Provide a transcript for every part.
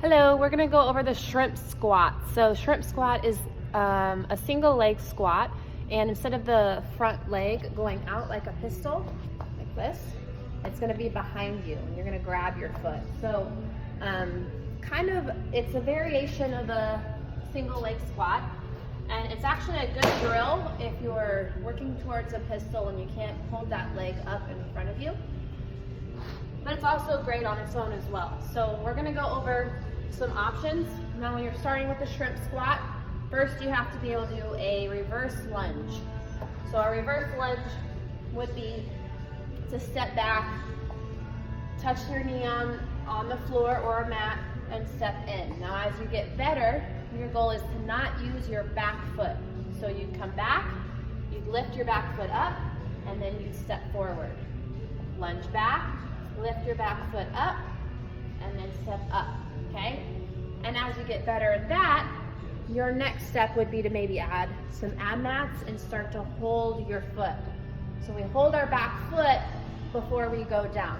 Hello, we're gonna go over the shrimp squat. So shrimp squat is a single leg squat, and instead of the front leg going out like a pistol, like this, it's gonna be behind you and you're gonna grab your foot. So it's a variation of a single leg squat, and it's actually a good drill if you're working towards a pistol and you can't hold that leg up in front of you. But it's also great on its own as well. So we're gonna go over some options. Now when you're starting with the shrimp squat, first you have to be able to do a reverse lunge. So a reverse lunge would be to step back, touch your knee on the floor or a mat, and step in. Now as you get better, your goal is to not use your back foot. So you'd come back, you'd lift your back foot up, and then you'd step forward. Lunge back, lift your back foot up, and then step up, okay? And as you get better at that, your next step would be to maybe add some Abmats and start to hold your foot. So we hold our back foot before we go down.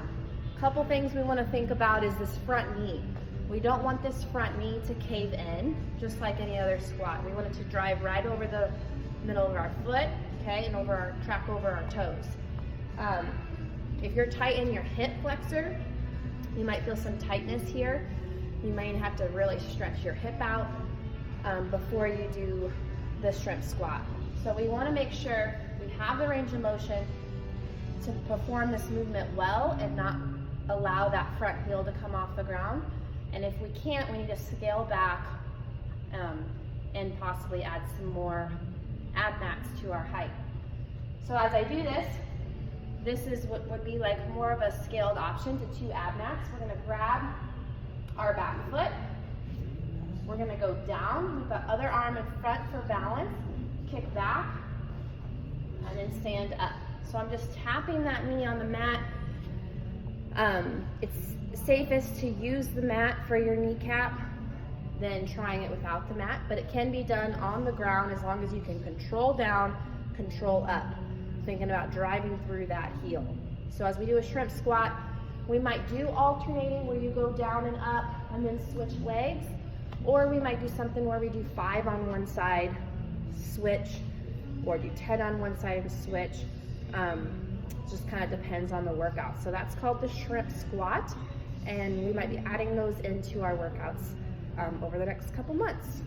A couple things we want to think about is this front knee. We don't want this front knee to cave in, just like any other squat. We want it to drive right over the middle of our foot, okay, and track over our toes. If you're tight in your hip flexor, you might feel some tightness here. You might have to really stretch your hip out before you do the shrimp squat. So we want to make sure we have the range of motion to perform this movement well and not allow that front heel to come off the ground. And if we can't, we need to scale back and possibly add some more Abmats to our height. So as I do this is what would be like more of a scaled option to 2 Abmats. We're gonna grab our back foot. We're gonna go down with the other arm in front for balance, kick back, and then stand up. So I'm just tapping that knee on the mat. It's safest to use the mat for your kneecap than trying it without the mat, but it can be done on the ground as long as you can control down, control up, thinking about driving through that heel. So as we do a shrimp squat, we might do alternating where you go down and up and then switch legs, or we might do something where we do 5 on one side, switch, or do 10 on one side and switch. Just kind of depends on the workout. So that's called the shrimp squat, and we might be adding those into our workouts over the next couple months.